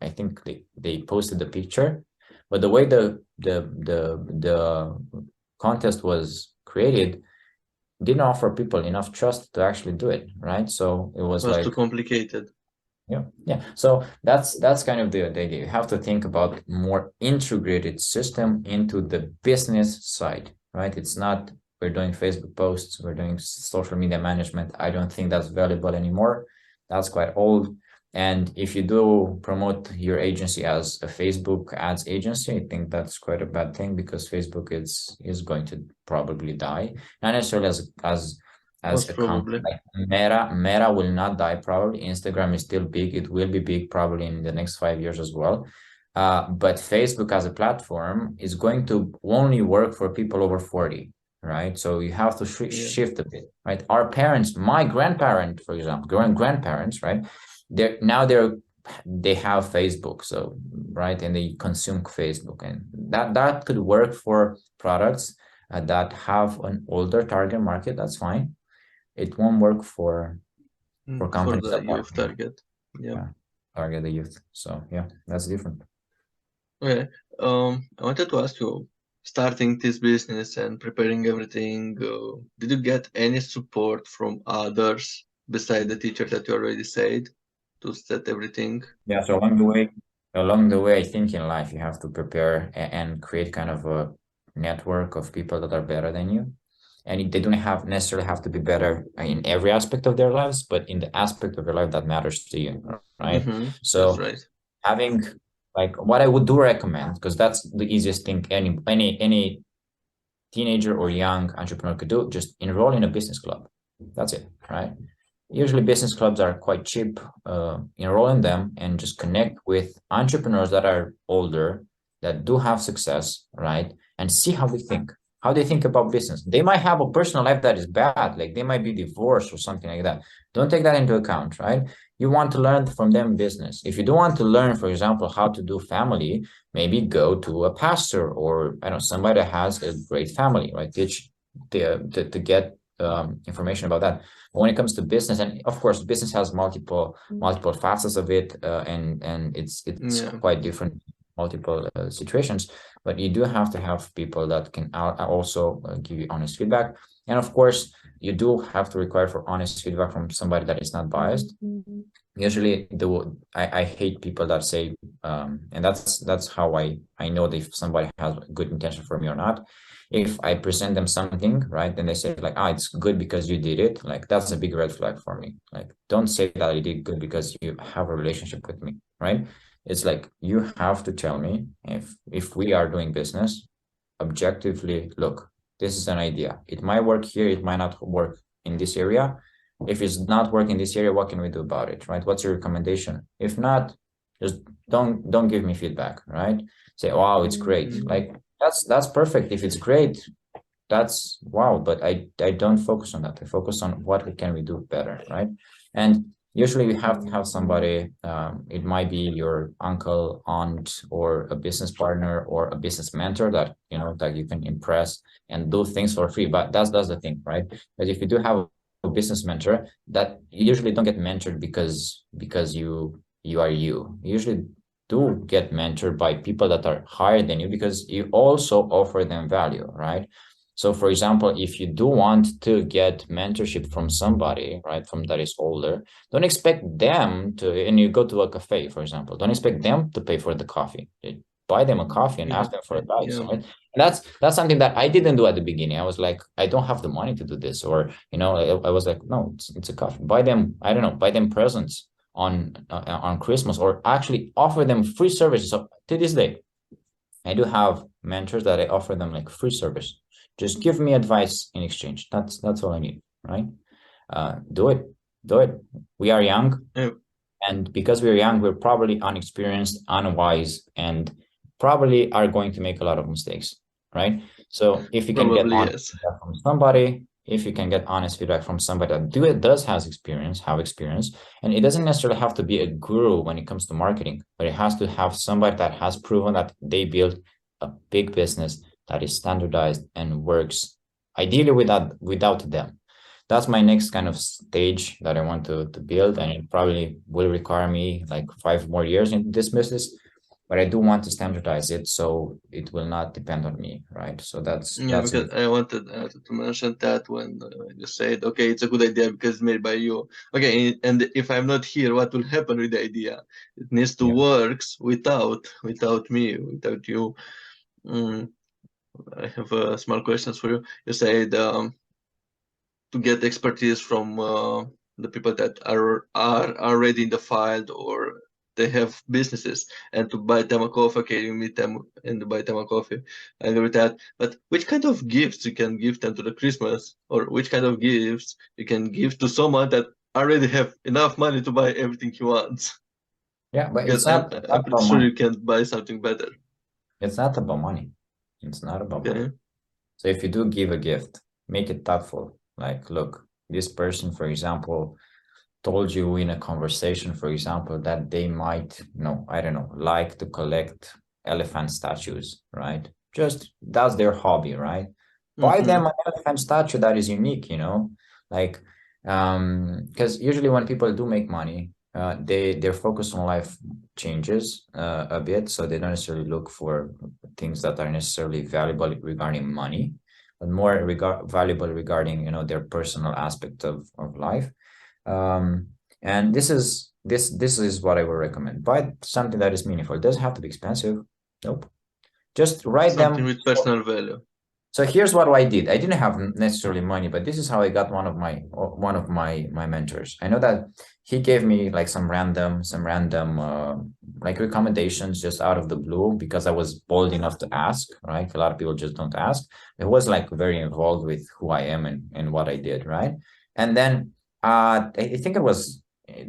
I think they posted the picture. But the way the contest was created didn't offer people enough trust to actually do it, right? So it was like too complicated. Yeah. So that's kind of the idea. You have to think about more integrated system into the business side, right? It's not we're doing Facebook posts, we're doing social media management. I don't think that's valuable anymore. That's quite old. And if you do promote your agency as a Facebook ads agency, I think that's quite a bad thing because Facebook is going to probably die. Not necessarily as a company like Meta will not die probably. Instagram is still big. It will be big probably in the next 5 years as well. But Facebook as a platform is going to only work for people over 40, right? So you have to shift a bit, right? Our parents, my grandparent, for example, grandparents, right? They have Facebook, so right, and they consume Facebook, and that could work for products that have an older target market. That's fine. It won't work for companies for the youth target. Target the youth. So yeah, that's different. Okay. I wanted to ask you, starting this business and preparing everything, did you get any support from others besides the teacher that you already said to set everything? Yeah. So along the way, I think in life you have to prepare and create kind of a network of people that are better than you. And they don't necessarily have to be better in every aspect of their lives, but in the aspect of your life that matters to you, right? So that's right. Having like what I would do recommend, because that's the easiest thing any teenager or young entrepreneur could do, just enroll in a business club. That's it, right? Usually business clubs are quite cheap. Enroll in them and just connect with entrepreneurs that are older, that do have success, right? And see how they think. How they think about business. They might have a personal life that is bad, like they might be divorced or something like that. Don't take that into account, right? You want to learn from them business. If you don't want to learn, for example, how to do family, maybe go to a pastor or I don't know, somebody that has a great family, right? to get information about that. But when it comes to business, and of course, business has multiple facets of it, and it's quite different, multiple situations. But you do have to have people that can also give you honest feedback, and of course, you do have to require for honest feedback from somebody that is not biased. Usually, I hate people that say, and that's how I know if somebody has good intention for me or not. If I present them something, right, then they say like, it's good because you did it. Like, that's a big red flag for me. Like, don't say that you did good because you have a relationship with me, right? It's like, you have to tell me if we are doing business objectively, look, this is an idea. It might work here. It might not work in this area. If it's not working in this area, what can we do about it, right? What's your recommendation? If not, just don't give me feedback, right? Say, wow, it's great. Like, that's perfect. If it's great, that's wow. But I don't focus on that. I focus on what can we do better, right? And usually we have to have somebody, it might be your uncle, aunt, or a business partner or a business mentor that that you can impress and do things for free. But that's the thing, right? But if you do have a business mentor, that you usually don't get mentored because you are you. You usually do get mentored by people that are higher than you because you also offer them value, right? So for example, if you do want to get mentorship from somebody, right, from that is older, don't expect them to, and you go to a cafe, for example, don't expect them to pay for the coffee. Buy them a coffee and ask them for advice, right? And that's something that I didn't do at the beginning. I was like, I don't have the money to do this, or I was like, no, it's a coffee. Buy them, I don't know, buy them presents on Christmas, or actually offer them free services. So to this day, I do have mentors that I offer them like free service. Just give me advice in exchange. That's all I need, right? Do it. We are young, and because we're young, we're probably unexperienced, unwise, and probably are going to make a lot of mistakes, right? So if you can get honest feedback from somebody, if you can get honest feedback from somebody that does have experience, and it doesn't necessarily have to be a guru when it comes to marketing, but it has to have somebody that has proven that they built a big business that is standardized and works ideally without them. That's my next kind of stage that I want to build, and it probably will require me like 5 more years in this business, but I do want to standardize it so it will not depend on me, right? So that's because I wanted to mention that when you said, okay, it's a good idea because it's made by you. Okay, and if I'm not here, what will happen with the idea? It needs to work without me, without you. I have small questions for you. You said to get expertise from the people that are already in the field, or they have businesses, and to buy them a coffee. Okay, you meet them and buy them a coffee. I agree with that. But which kind of gifts you can give them to the Christmas, or which kind of gifts you can give to someone that already have enough money to buy everything he wants? Yeah, but because I'm pretty sure you can buy something better. It's not about money. It's not about money. So if you do give a gift, make it thoughtful. Like, look, this person, for example, told you in a conversation, for example, that they might, I don't know, like to collect elephant statues, right? Just that's their hobby, right? Buy them an elephant statue that is unique, like, because usually when people do make money, their focus on life changes a bit, so they don't necessarily look for things that are necessarily valuable regarding money, but more valuable regarding their personal aspect of life. And this is what I would recommend. Buy something that is meaningful. It doesn't have to be expensive. Nope. Just write something them with personal value. So here's what I did. I didn't have necessarily money, but this is how I got one of my mentors. I know that he gave me like some random like recommendations just out of the blue because I was bold enough to ask, right? A lot of people just don't ask. It was like very involved with who I am and what I did, right? And then I think it was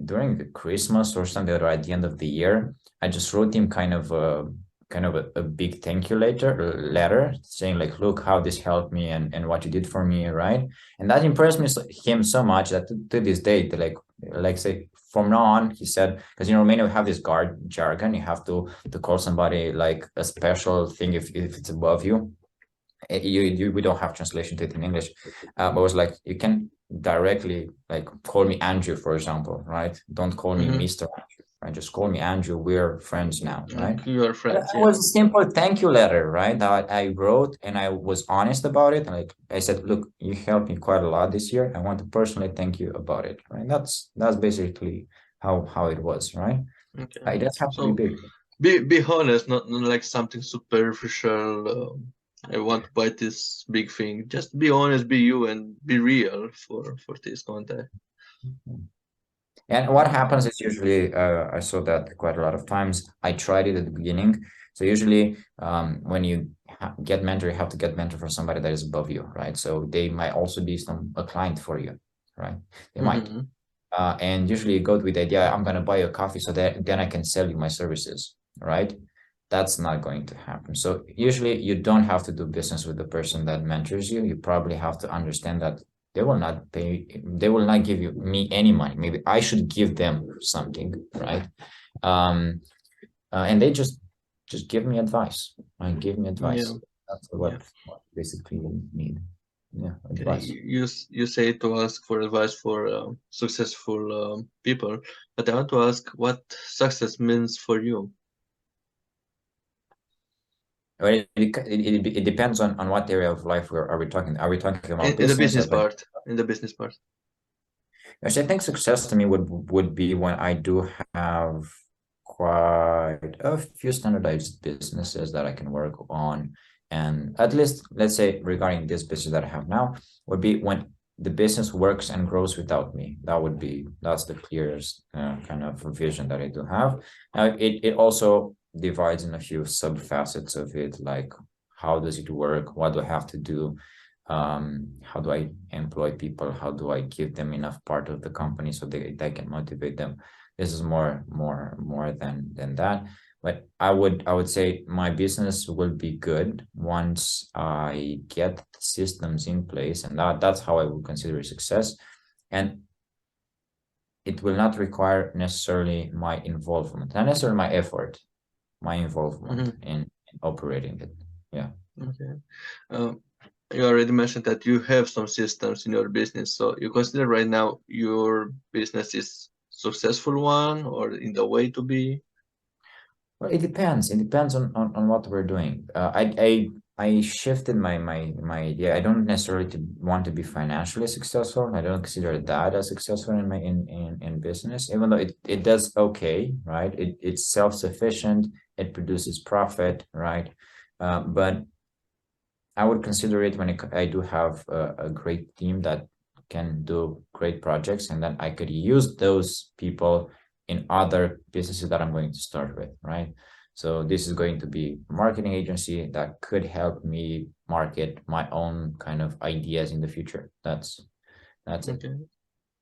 during the Christmas or something, or at the end of the year, I just wrote him kind of a big thank you letter saying like, look how this helped me and what you did for me, right? And that impressed him so much that to this day, like say from now on, he said, because in Romania we have this jargon, you have to call somebody like a special thing if it's above you. we don't have translation to it in English, but it was like, you can directly like call me Andrew, for example, right? Don't call me Mr. Andrew, right? Just call me Andrew. We're friends now, right? You are friends, It yeah. was a simple thank you letter, right? That I wrote, and I was honest about it. Like I said, look, you helped me quite a lot this year. I want to personally thank you about it, right? That's basically how it was, right? Okay. It does have to be So big. be honest, not like something superficial. I want to buy this big thing. Just be honest, be you, and be real for this contact. And what happens is usually, I saw that quite a lot of times. I tried it at the beginning. So usually, when you get mentor, you have to get mentor from somebody that is above you, right? So they might also be a client for you, right? They might. And usually you go with the idea, I'm going to buy you a coffee so that then I can sell you my services, right? That's not going to happen. So usually you don't have to do business with the person that mentors you. You probably have to understand that they will not give you me any money. Maybe I should give them something, right? And they just give me advice, right? Give me advice. Yeah. That's what basically we need. Yeah, Okay. advice. You say to ask for advice for successful people, but I want to ask what success means for you. Well, it depends on what area of life are we talking. Are we talking about In the business or business part. In the business part. Actually, I think success to me would be when I do have quite a few standardized businesses that I can work on. And at least, let's say, regarding this business that I have now, would be when the business works and grows without me. That's the clearest kind of vision that I do have. Now, it also divides in a few sub facets of it, like how does it work? What do I have to do? How do I employ people? How do I give them enough part of the company so they can motivate them? This is more than that. But I would say my business will be good once I get the systems in place, and that's how I would consider success. And it will not require necessarily my involvement, not necessarily my effort, my involvement in operating it. Yeah. Okay. You already mentioned that you have some systems in your business. So you consider right now your business is successful one or in the way to be? Well, it depends. It depends on what we're doing. I shifted my idea. I don't necessarily want to be financially successful. I don't consider that as successful in my in business, even though it does okay, right? It's self-sufficient. It produces profit, right? But I would consider it when I do have a great team that can do great projects, and then I could use those people in other businesses that I'm going to start with, right? So this is going to be a marketing agency that could help me market my own kind of ideas in the future. That's it. Okay. And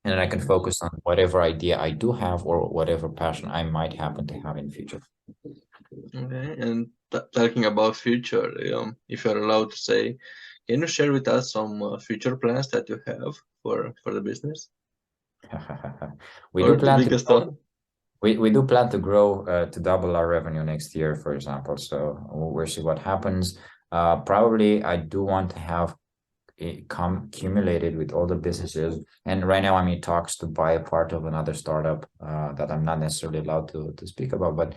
then I can focus on whatever idea I do have or whatever passion I might happen to have in the future. Okay. And talking about future, if you're allowed to say, can you share with us some future plans that you have for the business? We Or do the plan to biggest grow, one? we do plan to grow to double our revenue next year, for example. So we'll see what happens. Probably I do want to have it accumulated with all the businesses. And right now I'm in talks to buy a part of another startup that I'm not necessarily allowed to speak about, but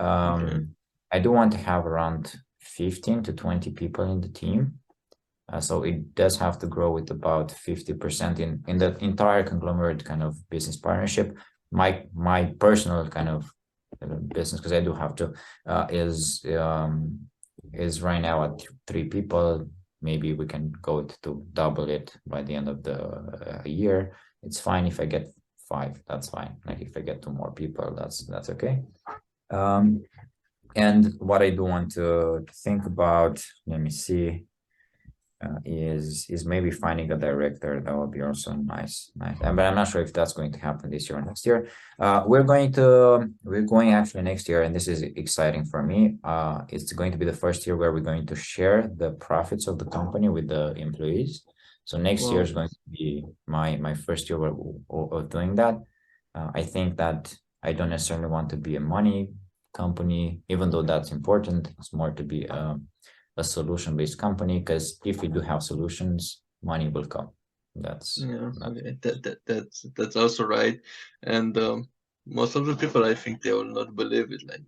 Okay. I do want to have around 15 to 20 people in the team. So it does have to grow with about 50% in the entire conglomerate kind of business partnership. My personal kind of business, because I do have to, is right now at 3 people. Maybe we can go to double it by the end of the year. It's fine if I get 5. That's fine. Like if I get 2 more people, that's okay. And what I do want to think about, let me see. Is maybe finding a director. That would be also nice. But I'm not sure if that's going to happen this year or next year. We're going actually next year, and this is exciting for me. It's going to be the first year where we're going to share the profits of the company with the employees. So next year is going to be my first year of doing that. I think that I don't necessarily want to be a money company, even though that's important. It's more to be a solution-based company, because if we do have solutions, money will come. That's okay. That's also right. And most of the people, I think, they will not believe it. Like,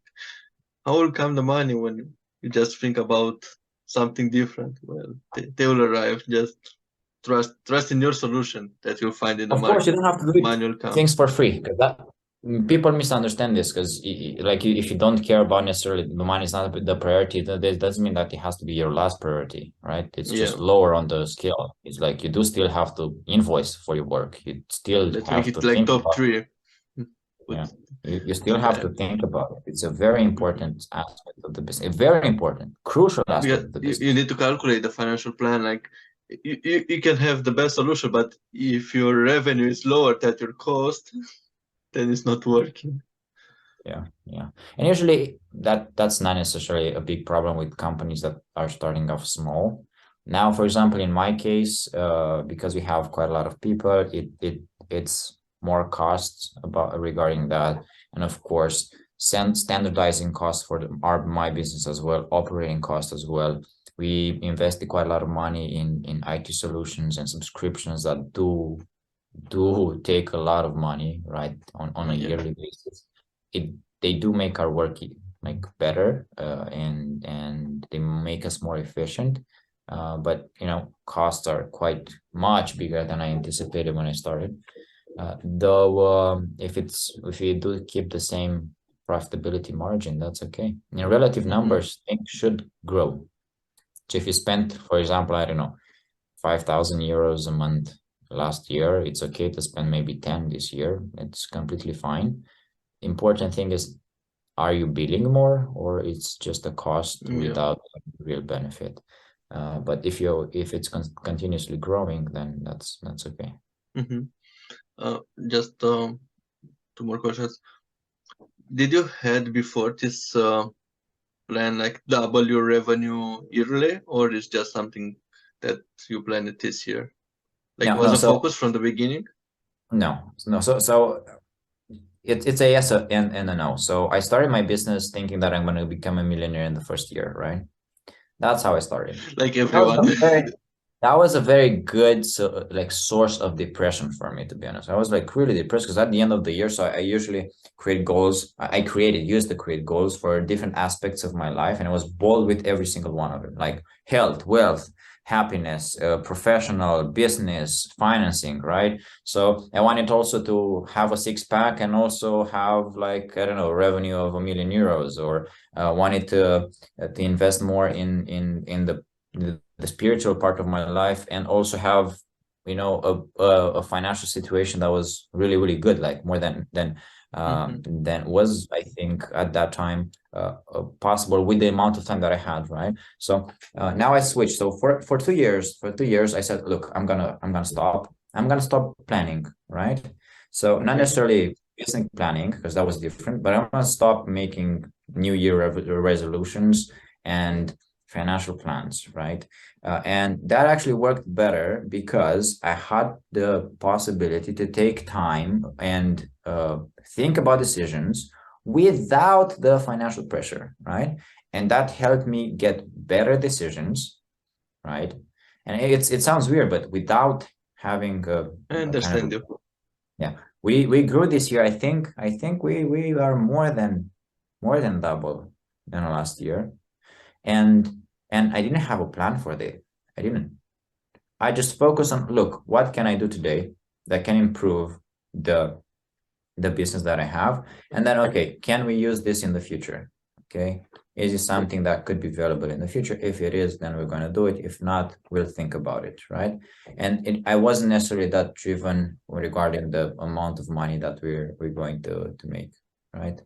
how will come the money when you just think about something different? Well, they will arrive. Just trust in your solution that you'll find in the of course, you market. don't have to do Money will come. things for free, because that people misunderstand this, because like if you don't care about necessarily the money is not the priority, that doesn't mean that it has to be your last priority, right? It's just lower on the scale. It's like you do still have to invoice for your work. You still Let's make have to it like think top about three. yeah. Put You still have to that. think about it. It's a very important aspect of the business, a very important, crucial aspect Because of the you business. need to calculate the financial plan. Like you can have the best solution, but if your revenue is lower than your cost, then it's not working. Yeah. And usually that's not necessarily a big problem with companies that are starting off small. Now, for example, in my case, because we have quite a lot of people, it's more costs about regarding that, and of course, standardizing costs for my business as well, operating costs as well. We invested quite a lot of money in IT solutions and subscriptions that do take a lot of money, right, on a yearly basis. They do make our work like better, and they make us more efficient. But costs are quite much bigger than I anticipated when I started. Though if you do keep the same profitability margin, that's okay. In relative numbers, things should grow. So if you spend, for example, I don't know, 5,000 euros a month last year, it's okay to spend maybe 10 this year. It's completely fine. Important thing is, are you billing more, or it's just a cost without real benefit? But if it's continuously growing, then that's okay. Just two more questions. Did you had before this plan like double your revenue yearly, or is just something that you planned it this year? Like was a focus from the beginning? No. So it's a yes and a no. So I started my business thinking that I'm going to become a millionaire in the first year, right? That's how I started. Like everyone. That was a very good source of depression for me, to be honest. I was like really depressed because at the end of the year, so I usually create goals. I used to create goals for different aspects of my life, and I was bold with every single one of them, like health, wealth, happiness, professional, business, financing, right? So I wanted also to have a six-pack and also have, like, I don't know, revenue of 1,000,000 euros, or wanted to invest more in the spiritual part of my life, and also have a financial situation that was really, really good, like more than was, I think, at that time possible with the amount of time that I had, right? So now I switched. So for 2 years I said, look, I'm gonna stop planning, right? So not necessarily business planning, because that was different, but I'm gonna stop making new year resolutions and financial plans, right? And that actually worked better because I had the possibility to take time and think about decisions without the financial pressure, right? And that helped me get better decisions, right? And it sounds weird, but without having I understand you. Yeah, we grew this year. I think we are more than double than last year, and I didn't have a plan for that. I just focus on, look, what can I do today that can improve the business that I have, and then, okay, can we use this in the future? Okay, is it something that could be valuable in the future? If it is, then we're going to do it. If not, we'll think about it, right? And I wasn't necessarily that driven regarding the amount of money that we're going to make, right?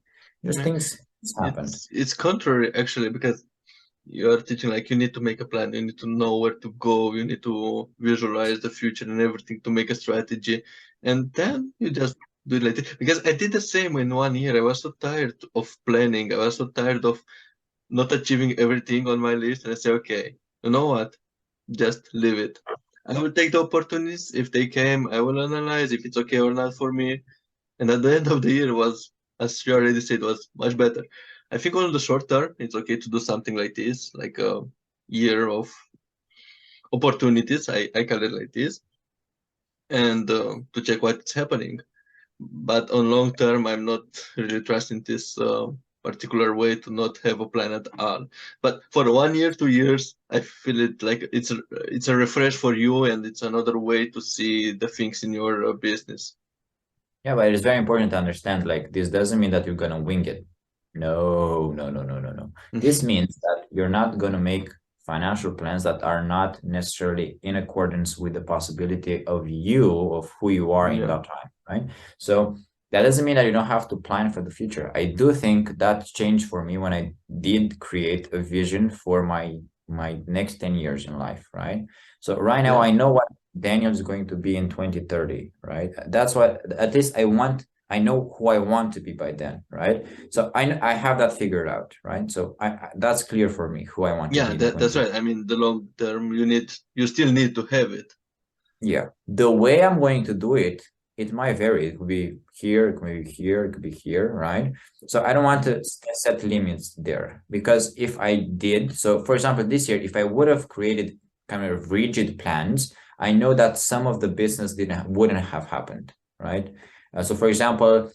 Just things happened. It's contrary, actually, because you're teaching like you need to make a plan, you need to know where to go, you need to visualize the future and everything to make a strategy, and then you just do it like this. Because I did the same in 1 year. I was so tired of planning. I was so tired of not achieving everything on my list, and I say, okay, you know what? Just leave it. I will take the opportunities if they came. I will analyze if it's okay or not for me. And at the end of the year was, as you already said, was much better. I think on the short term, it's okay to do something like this, like year of opportunities, I call it like this, and to check what's happening. But on long term, I'm not really trusting this particular way to not have a plan at all. But for 1 year, 2 years, I feel it like it's a refresh for you, and it's another way to see the things in your business. Yeah, but it's very important to understand, like, this doesn't mean that you're going to wing it. No, no, no, no, no, no. This means that you're not going to make financial plans that are not necessarily in accordance with the possibility of you, of who you are in Yeah. that time, right? So that doesn't mean that you don't have to plan for the future. I do think that changed for me when I did create a vision for my next 10 years in life, right? So right now Yeah. I know what Daniel is going to be in 2030, right? That's what, at least I know who I want to be by then, right? So I have that figured out, right? So that's clear for me who I want to Yeah, be in that's 20. right. I mean, the long term, you still need to have it. Yeah. The way I'm going to do it, it might vary. It could be here, it could be here, it could be here, right? So I don't want to set limits there, because if I did, so for example, this year, if I would have created kind of rigid plans, I know that some of the business wouldn't have happened, right? So for example,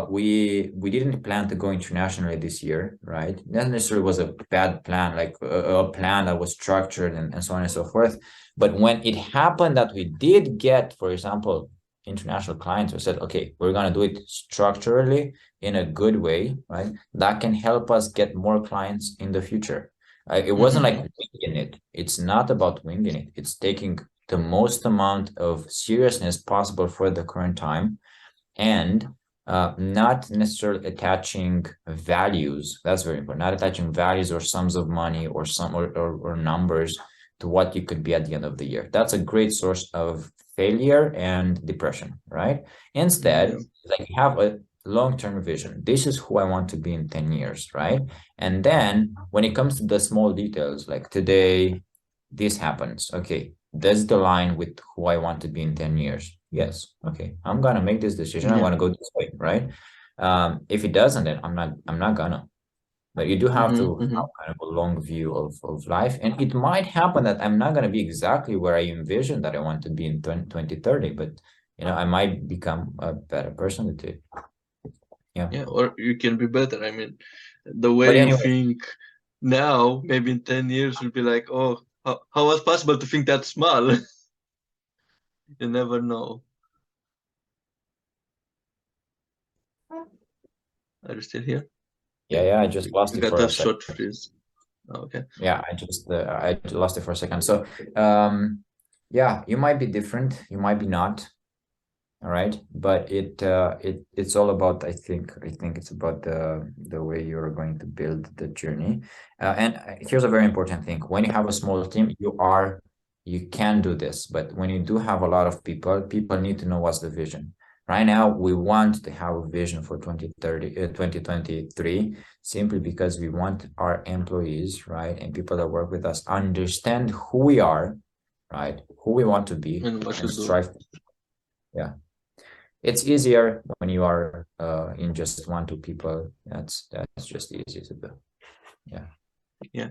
we didn't plan to go internationally this year, right? Not necessarily was a bad plan, like a plan that was structured and so on and so forth. But when it happened that we did get, for example, international clients who said, okay, we're going to do it structurally in a good way, right? That can help us get more clients in the future. It wasn't like winging it. It's not about winging it. It's taking the most amount of seriousness possible for the current time, and not necessarily attaching values. That's very important. Not attaching values or sums of money or or numbers to what you could be at the end of the year. That's a great source of failure and depression, right? Instead, Yeah. like, have a long-term vision. This is who I want to be in 10 years, right? And then when it comes to the small details, like today, this happens. Okay, does it align with who I want to be in 10 years? Yes. Okay, I'm gonna make this decision. I Yeah. want to go this way, right? If it doesn't, then I'm not gonna. But you do have to have kind of a long view of life. And it might happen that I'm not gonna be exactly where I envision that I want to be in 2030, but I might become a better person with it. Yeah. Yeah, or you can be better. I mean, the way But you anyway, think now, maybe in 10 years, will be like, oh, how was possible to think that small? You never know. Are you still here? yeah, I just lost You it got for a a second. short freeze. Okay. Yeah, I lost it for a second. So yeah, you might be different, you might be not, all right, but it's all about, I think it's about the way you're going to build the journey. And here's a very important thing: when you have a small team, you can do this, but when you do have a lot of people need to know what's the vision. Right now, we want to have a vision for 2023, simply because we want our employees, right, and people that work with us understand who we are, right, who we want to be, And what and to do. strive. Yeah, it's easier when you are in just 1-2 people. That's just easy to do. Yeah. Yeah.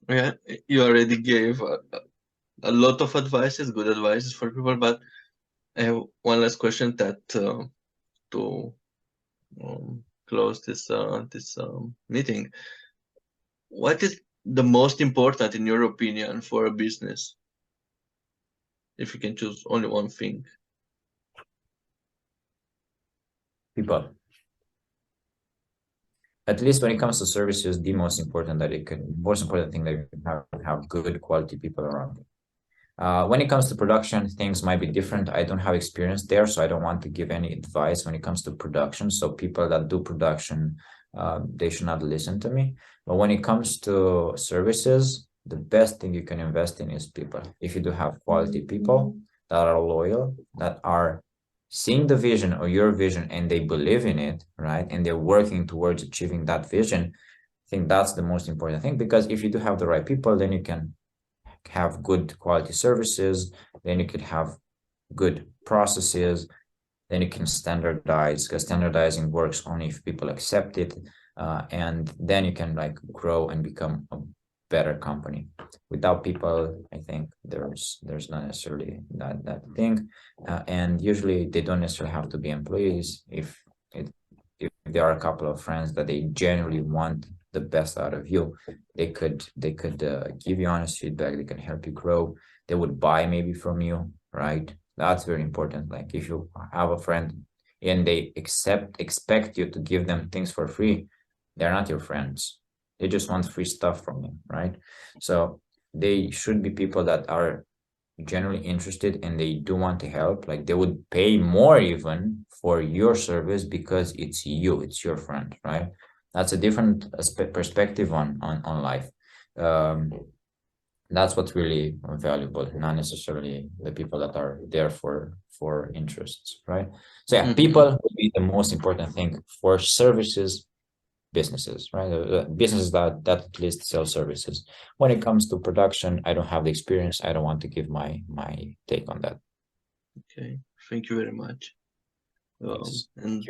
Yeah. You already gave a lot of advices, good advices for people, but I have one last question that to close this meeting. What is the most important, in your opinion, for a business? If you can choose only one thing. People. At least when it comes to services, the most important thing that you can have good quality people around you. When it comes to production, things might be different. I don't have experience there, so I don't want to give any advice when it comes to production. So people that do production, they should not listen to me. But when it comes to services, the best thing you can invest in is people. If you do have quality people that are loyal, that are seeing the vision or your vision and they believe in it, right? And they're working towards achieving that vision, I think that's the most important thing, because if you do have the right people, then you can have good quality services, then you could have good processes, then you can standardize, because standardizing works only if people accept it, and then you can like grow and become a better company. Without people, I think there's not necessarily that thing, and usually they don't necessarily have to be employees. If there are a couple of friends that they genuinely want the best out of you, they could give you honest feedback. They can help you grow. They would buy maybe from you, right? That's very important. Like if you have a friend and they expect you to give them things for free, they're not your friends. They just want free stuff from you, right? So they should be people that are generally interested and they do want to help. Like they would pay more even for your service because it's you, it's your friend, right? That's a different perspective on life. That's what's really valuable, not necessarily the people that are there for interests, right? So yeah, people will be the most important thing for services businesses, right? Businesses that at least sell services. When it comes to production, I don't have the experience. I don't want to give my take on that. Okay, thank you very much. Yes. And